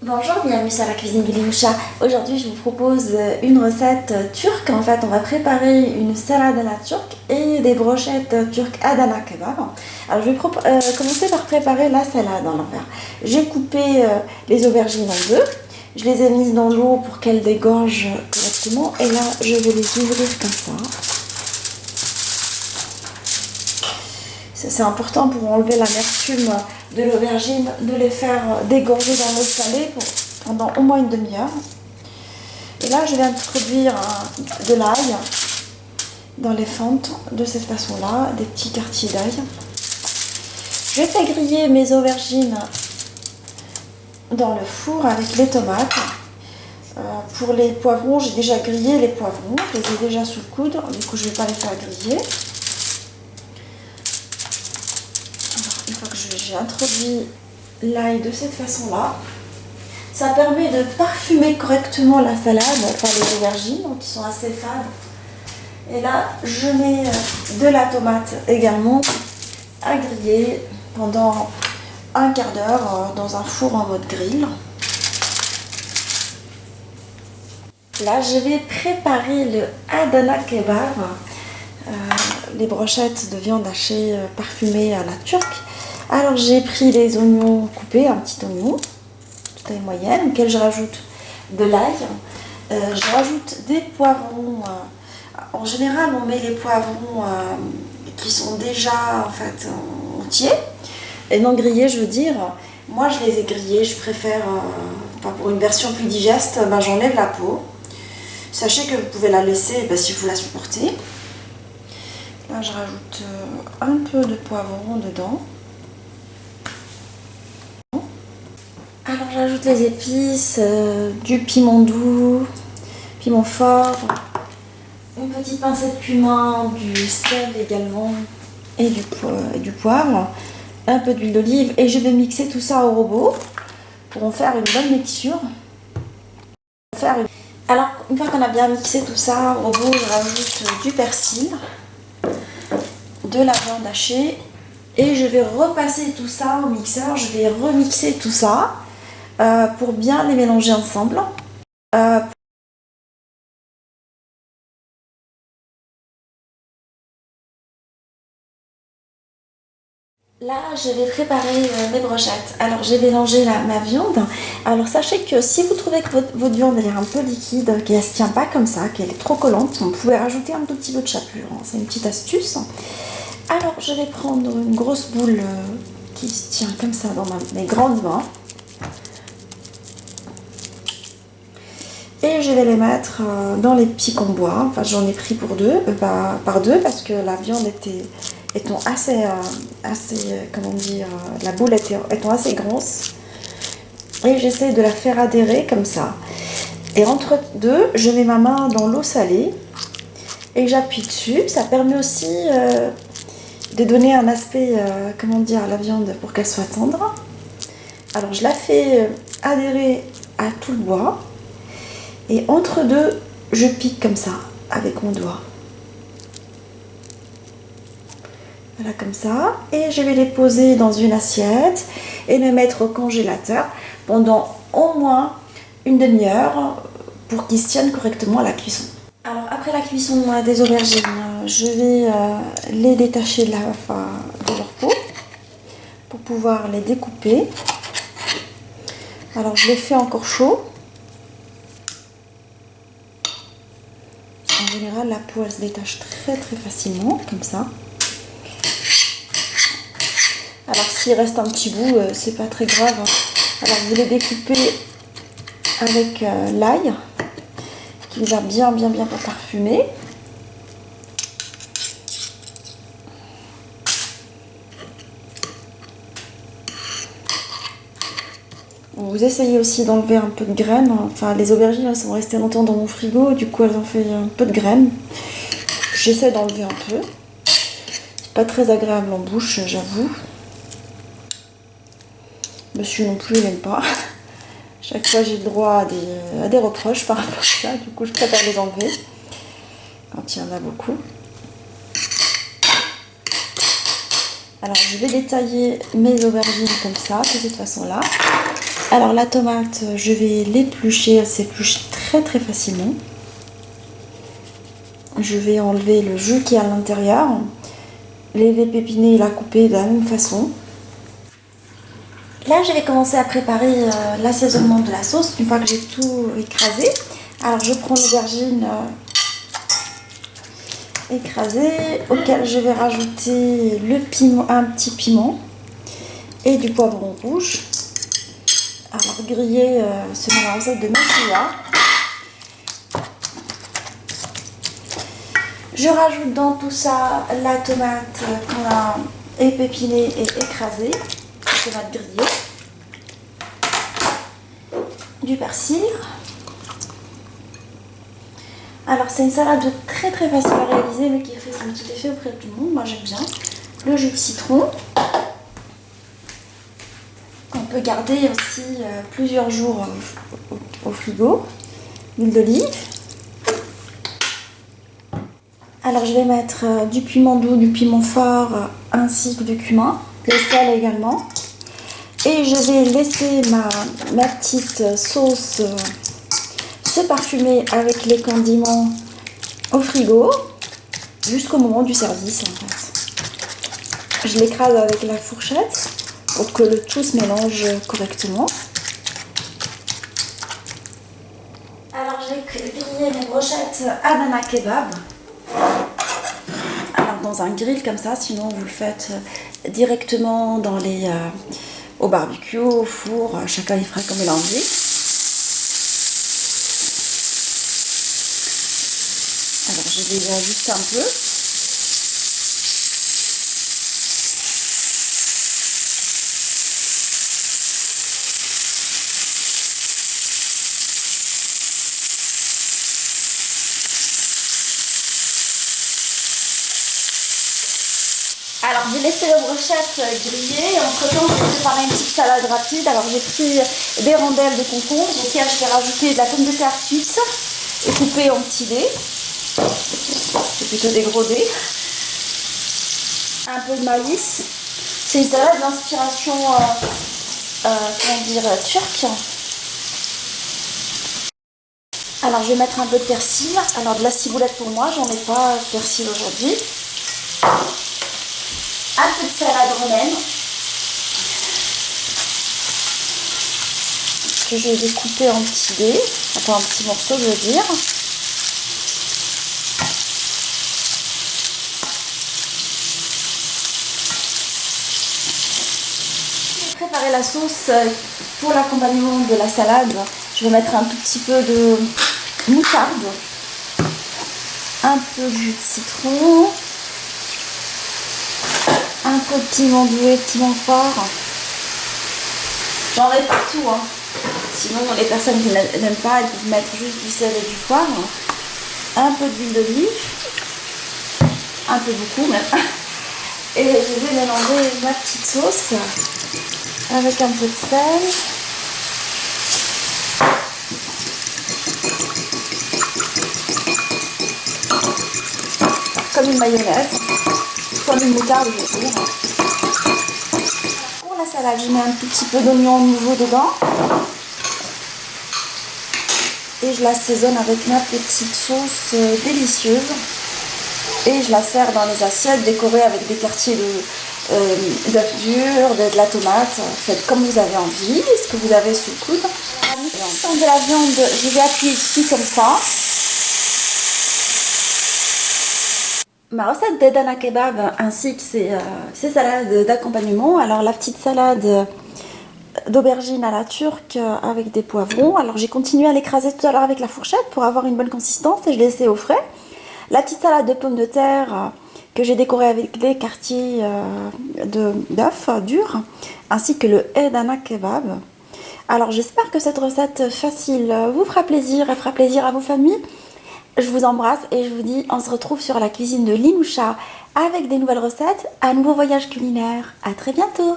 Bonjour, bienvenue sur la cuisine Bilimoucha. Aujourd'hui, je vous propose une recette turque. En fait, on va préparer une salade à la turque et des brochettes turques Adana kebab. Alors, je vais commencer par préparer la salade en l'envers. J'ai coupé les aubergines en deux. Je les ai mises dans l'eau pour qu'elles dégorgent correctement. Et là, je vais les ouvrir comme ça. C'est important pour enlever l'amertume de l'aubergine, de les faire dégorger dans l'eau salée pendant au moins une demi-heure. Et là, je vais introduire de l'ail dans les fentes de cette façon-là, des petits quartiers d'ail. Je vais faire griller mes aubergines dans le four avec les tomates. Pour les poivrons, j'ai déjà grillé les poivrons, je les ai déjà sous le coude, du coup je ne vais pas les faire griller. Une fois que j'ai introduit l'ail de cette façon-là, ça permet de parfumer correctement la salade, enfin les aubergines qui sont assez fades. Et là, je mets de la tomate également à griller pendant un quart d'heure dans un four en mode grill. Là, je vais préparer le Adana kebab, les brochettes de viande hachée parfumée à la turque. Alors j'ai pris les oignons coupés, un petit oignon de taille moyenne, auquel je rajoute de l'ail. Je rajoute des poivrons. En général, on met les poivrons qui sont déjà en fait entiers et non grillés, je veux dire. Moi, je les ai grillés. Je préfère, pour une version plus digeste, j'enlève la peau. Sachez que vous pouvez la laisser si vous la supportez. Là, je rajoute un peu de poivron dedans. Alors j'ajoute les épices, du piment doux, piment fort, une petite pincée de cumin, du sel également et du poivre, un peu d'huile d'olive et je vais mixer tout ça au robot pour en faire une bonne mixture. Alors une fois qu'on a bien mixé tout ça au robot, je rajoute du persil, de la viande hachée et je vais repasser tout ça au mixeur, je vais remixer tout ça. Pour bien les mélanger ensemble. Là, je vais préparer mes brochettes. Alors, j'ai mélangé ma viande. Alors, sachez que si vous trouvez que votre viande est un peu liquide, qu'elle ne se tient pas comme ça, qu'elle est trop collante, vous pouvez rajouter un tout petit peu de chapelure. C'est une petite astuce. Alors, je vais prendre une grosse boule qui se tient comme ça dans mes grandes mains. Et je vais les mettre dans les petits combois. Enfin, j'en ai pris pour par deux parce que la viande étant assez comment dire, la boule étant assez grosse. Et j'essaie de la faire adhérer comme ça. Et entre deux, je mets ma main dans l'eau salée et j'appuie dessus. Ça permet aussi de donner un aspect, comment dire, à la viande pour qu'elle soit tendre. Alors, je la fais adhérer à tout le bois. Et entre deux, je pique comme ça, avec mon doigt. Voilà, comme ça. Et je vais les poser dans une assiette et les mettre au congélateur pendant au moins une demi-heure pour qu'ils se tiennent correctement à la cuisson. Alors, après la cuisson des aubergines, je vais les détacher de leur peau pour pouvoir les découper. Alors, je les fais encore chaud. En général, la peau, elle se détache très facilement, comme ça. Alors, s'il reste un petit bout, c'est pas très grave. Alors, vous les découpez avec l'ail, qui va bien parfumer. Vous essayez aussi d'enlever un peu de graines. Enfin, les aubergines, elles sont restées longtemps dans mon frigo, du coup, elles ont fait un peu de graines. J'essaie d'enlever un peu. C'est pas très agréable en bouche, j'avoue. Monsieur non plus, il n'aime pas. Chaque fois, j'ai le droit à des reproches par rapport à ça. Du coup, je préfère les enlever quand il y en a beaucoup. Alors, je vais détailler mes aubergines comme ça, de cette façon-là. Alors la tomate, je vais l'éplucher, elle s'épluche très très facilement. Je vais enlever le jus qui est à l'intérieur, les pépiner et la couper de la même façon. Là, je vais commencer à préparer l'assaisonnement de la sauce une fois que j'ai tout écrasé. Alors, je prends l'aubergine écrasée auquel je vais rajouter le piment, un petit piment et du poivron rouge. Alors, griller selon la recette de Mathieu. Je rajoute dans tout ça la tomate qu'on a épépinée et écrasée, la tomate grillée, du persil. Alors c'est une salade très très facile à réaliser mais qui fait son petit effet auprès de tout le monde, moi j'aime bien. Le jus de citron, qu'on peut garder aussi plusieurs jours au frigo. L'huile d'olive. Alors je vais mettre du piment doux, du piment fort ainsi que du cumin, le sel également. Et je vais laisser ma petite sauce se parfumer avec les condiments au frigo jusqu'au moment du service en fait. Je l'écrase avec la fourchette pour que le tout se mélange correctement. Alors j'ai grillé mes brochettes Adana Kebab. Alors dans un grill comme ça, sinon vous le faites directement dans au barbecue, au four, chacun y fera comme il a envie. Alors je les ajuste un peu. Alors j'ai laissé les brochettes griller. Entre temps, je vais préparer une petite salade rapide. Alors j'ai pris des rondelles de concombre auxquelles je vais rajouter de la pomme de terre suisse et coupée en petits dés. C'est plutôt des gros dés. Un peu de maïs. C'est une salade d'inspiration turque. Alors je vais mettre un peu de persil. Alors de la ciboulette pour moi, j'en ai pas de persil aujourd'hui. Un peu de salade romaine que je vais couper en petits dés, enfin en petits morceaux je veux dire. J'ai préparé la sauce pour l'accompagnement de la salade. Je vais mettre un tout petit peu de moutarde, un peu de jus de citron, un peu de piment doux et piment fort. J'en mets partout, hein. Sinon les personnes qui n'aiment pas, elles peuvent mettre juste du sel et du poivre. Un peu d'huile d'olive, un peu beaucoup même. Et je vais mélanger ma petite sauce avec un peu de sel. Comme une mayonnaise, comme une moutarde je veux dire. Pour la salade, je mets un tout petit peu d'oignon nouveau dedans. Et je l'assaisonne avec ma petite sauce délicieuse. Et je la sers dans les assiettes décorées avec des quartiers d'œufs durs, de la tomate. Faites comme vous avez envie, ce que vous avez sous le coude. Pour la cuisson de la viande, je vais appuyer dessus comme ça. Ma recette d'Adana Kebab ainsi que ces salades d'accompagnement. Alors la petite salade d'aubergine à la turque avec des poivrons. Alors j'ai continué à l'écraser tout à l'heure avec la fourchette pour avoir une bonne consistance et je l'ai laissé au frais. La petite salade de pommes de terre que j'ai décorée avec des quartiers d'œufs durs ainsi que le Adana Kebab. Alors j'espère que cette recette facile vous fera plaisir et fera plaisir à vos familles. Je vous embrasse et je vous dis on se retrouve sur la cuisine de Linoucha avec des nouvelles recettes, un nouveau voyage culinaire. À très bientôt.